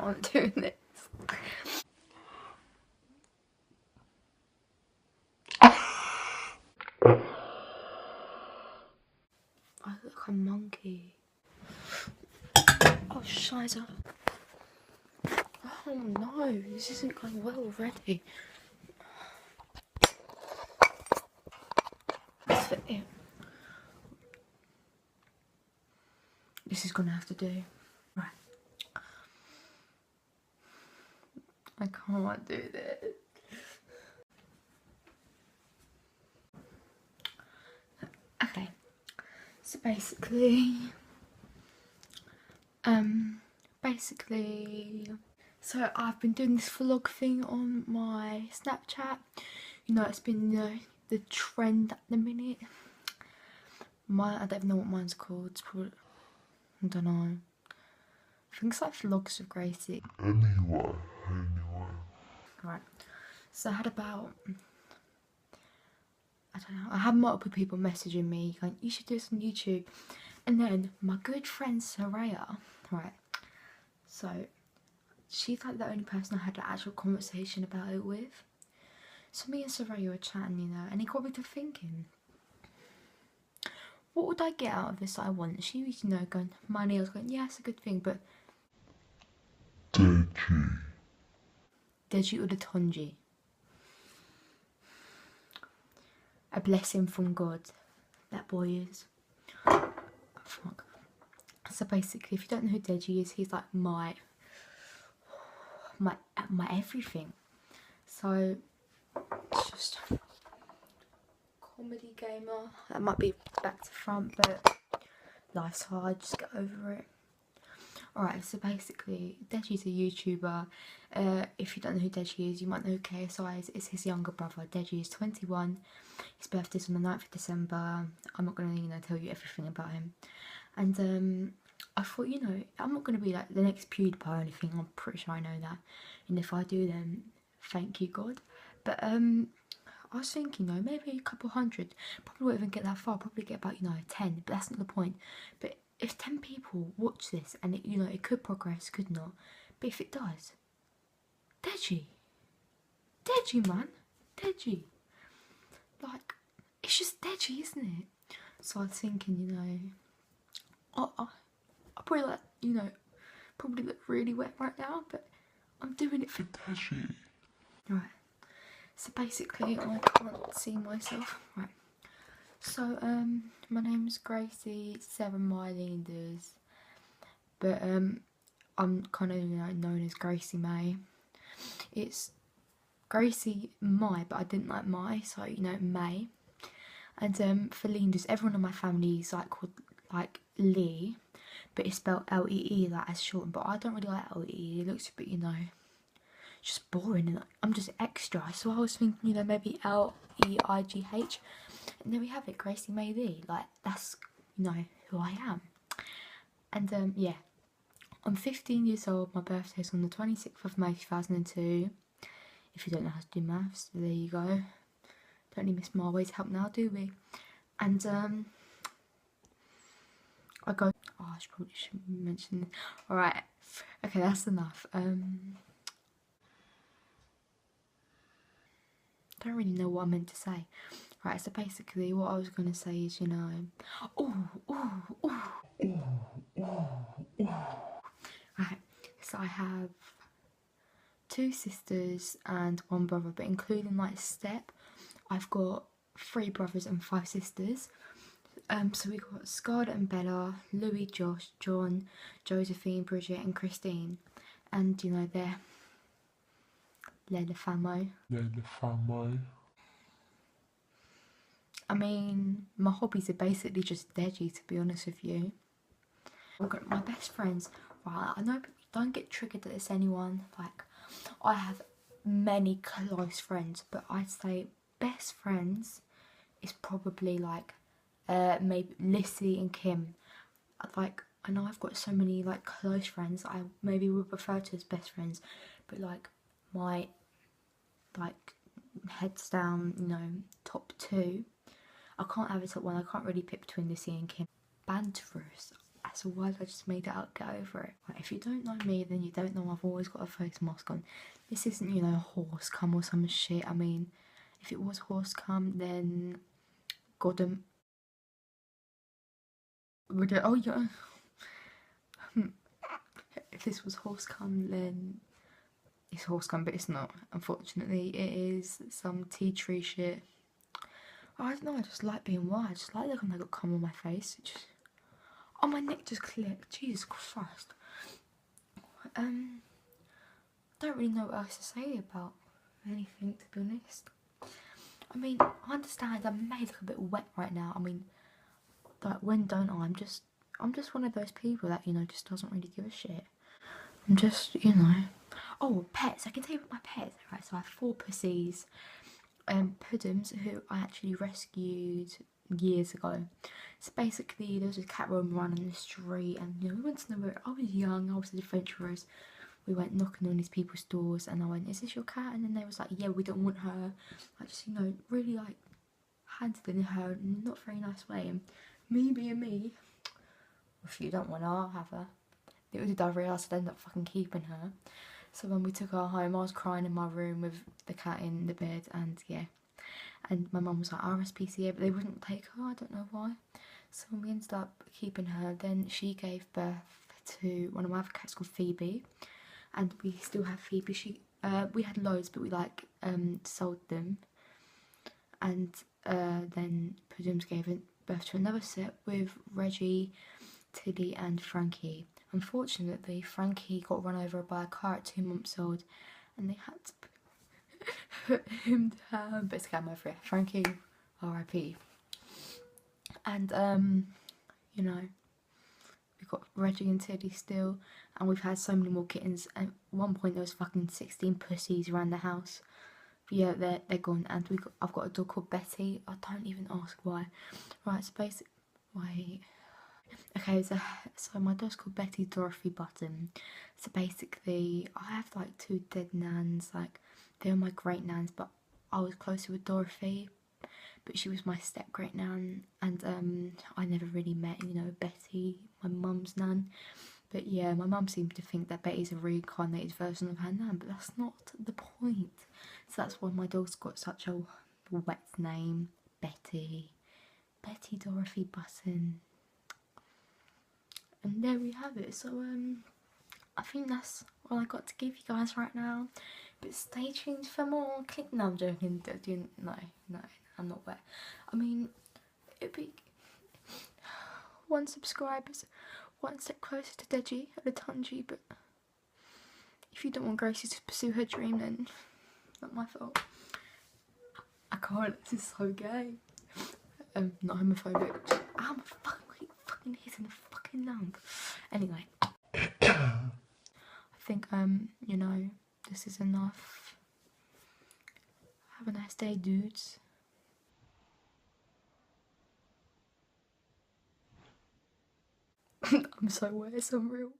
can't do this. I look like a monkey. Oh, shiza. Oh no, this isn't going well already. That's it. This is gonna have to do. Right. I can't do this. Okay. So basically, so I've been doing this vlog thing on my Snapchat. You know, it's been the trend at the minute. I don't even know what mine's called. It's probably, I don't know. I think it's like vlogs of Gracie. Anyway. Right. So I had about, I don't know, I had multiple people messaging me going, you should do this on YouTube. And then my good friend Soraya, right, so she's like the only person I had an actual conversation about it with. So me and Soraya were chatting, you know, and it got me to thinking, what would I get out of this that I want? She was, you know, going, money. I was going, yeah, it's a good thing, but Deji Udatonji. A blessing from God. That boy is. Oh, fuck. So basically, if you don't know who Deji is, he's like my everything. So it's just comedy gamer. That might be back to front, but life's hard. Just get over it. Alright, so basically, Deji's a YouTuber. If you don't know who Deji is, you might know who KSI is. It's his younger brother. Deji is 21. His birthday's on the 9th of December. I'm not going to, you know, tell you everything about him. And I thought, you know, I'm not going to be like the next PewDiePie or anything. I'm pretty sure I know that. And if I do, then thank you, God. But I was thinking, you know, maybe a couple hundred. Probably won't even get that far. Probably get about, you know, 10. But that's not the point. But if 10 people watch this and it, you know, it could progress, could not, but if it does, Deji, man, Deji, like, it's just Deji, isn't it? So I was thinking, you know, I probably like, you know, probably look really wet right now, but I'm doing it for Deji. Right, so basically I can't see myself, right. So, my name's Gracie, 7 Mylenders, but, I'm kind of, you know, known as Gracie May. It's Gracie May, but I didn't like May, so, you know, May. And, for Leenders, everyone in my family is, like, called, like, Leigh, but it's spelled L-E-E, like, as short, but I don't really like L-E-E, it looks a bit, you know, just boring, and I'm just extra, so I was thinking, you know, maybe L-E-I-G-H, and there we have it, Gracie May Leigh, like, that's, you know, who I am. And yeah, I'm 15 years old, my birthday's on the 26th of May 2002, if you don't know how to do maths, there you go, don't need Miss Marway's help now, do we? And I go, oh, I probably shouldn't mention this, alright, okay, that's enough. Don't really know what I meant to say. Right, so basically what I was going to say is, you know, right, so I have 2 sisters and 1 brother, but including like step, I've got 3 brothers and 5 sisters. So we've got Scarlett and Bella, Louis, Josh, John, Josephine, Bridget and Christine, and you know, they're the family. I mean, my hobbies are basically just Deji, to be honest with you. I've got my best friends, right, I know people don't get triggered at this, anyone, like, I have many close friends, but I'd say best friends is probably like, maybe Lissy and Kim. Like, I know I've got so many like close friends I maybe would refer to as best friends, but like my, like, heads down, you know, top 2, I can't have a top 1, I can't really pick between Lissy and Kim. Banterous, I that's a word, I just made it up, get over it. Right, if you don't know me, then you don't know I've always got a face mask on. This isn't, you know, horse cum or some shit. I mean, if it was horse cum, then God, oh yeah. If this was horse cum, then it's horse cum, but it's not. Unfortunately, it is some tea tree shit. I don't know, I just like being white. I just like looking like I got cum on my face. It just, oh, my neck just clicked. Jesus Christ. Don't really know what else to say about anything, to be honest. I mean, I understand I may look a bit wet right now. I mean, like, when don't I? I'm just one of those people that, you know, just doesn't really give a shit. I'm just, you know. Oh, pets. I can tell you about my pets. Right, so I have 4 pussies. Puddums, who I actually rescued years ago. So basically, there was a cat roaming around on the street, and you know, we went to nowhere. I was young, I was adventurous. We went knocking on these people's doors, and I went, "Is this your cat?" And then they was like, "Yeah, we don't want her." I just, you know, really like handed in her in a not very nice way. And me being me, if you don't want her, I'll have her. It was I realised I'd end up fucking keeping her. So when we took her home, I was crying in my room with the cat in the bed, and yeah. And my mum was like, RSPCA, but they wouldn't take her, I don't know why. So when we ended up keeping her, then she gave birth to one of my other cats called Phoebe. And we still have Phoebe. We had loads, but we like sold them. And then Puddums gave birth to another set with Reggie, Tilly and Frankie. Unfortunately, Frankie got run over by a car at 2 months old, and they had to put him down. But it's okay, I'm over it. Frankie, R.I.P. And you know, we've got Reggie and Tilly still, and we've had so many more kittens. At one point, there was fucking 16 pussies around the house. But yeah, they're gone, and I've got a dog called Betty. I don't even ask why. Right, so basically, wait. Okay, so my dog's called Betty Dorothy Button. So basically, I have like 2 dead nans. Like, they were my great nans, but I was closer with Dorothy. But she was my step great nan, and I never really met, you know, Betty, my mum's nan. But yeah, my mum seemed to think that Betty's a reincarnated version of her nan, but that's not the point. So that's why my dog's got such a wet name, Betty Dorothy Button. And there we have it. So I think that's all I got to give you guys right now. But stay tuned for more. No, I'm joking. No, I'm not wet. I mean, it'd be 1 subscriber's 1 step closer to Deji at the Tunji. But if you don't want Gracie to pursue her dream, then not my fault. I can't. This is so gay. Not homophobic. I'm fucking hitting the fucking lamp. Anyway, I think you know, this is enough. Have a nice day, dudes. I'm so wet, it's unreal.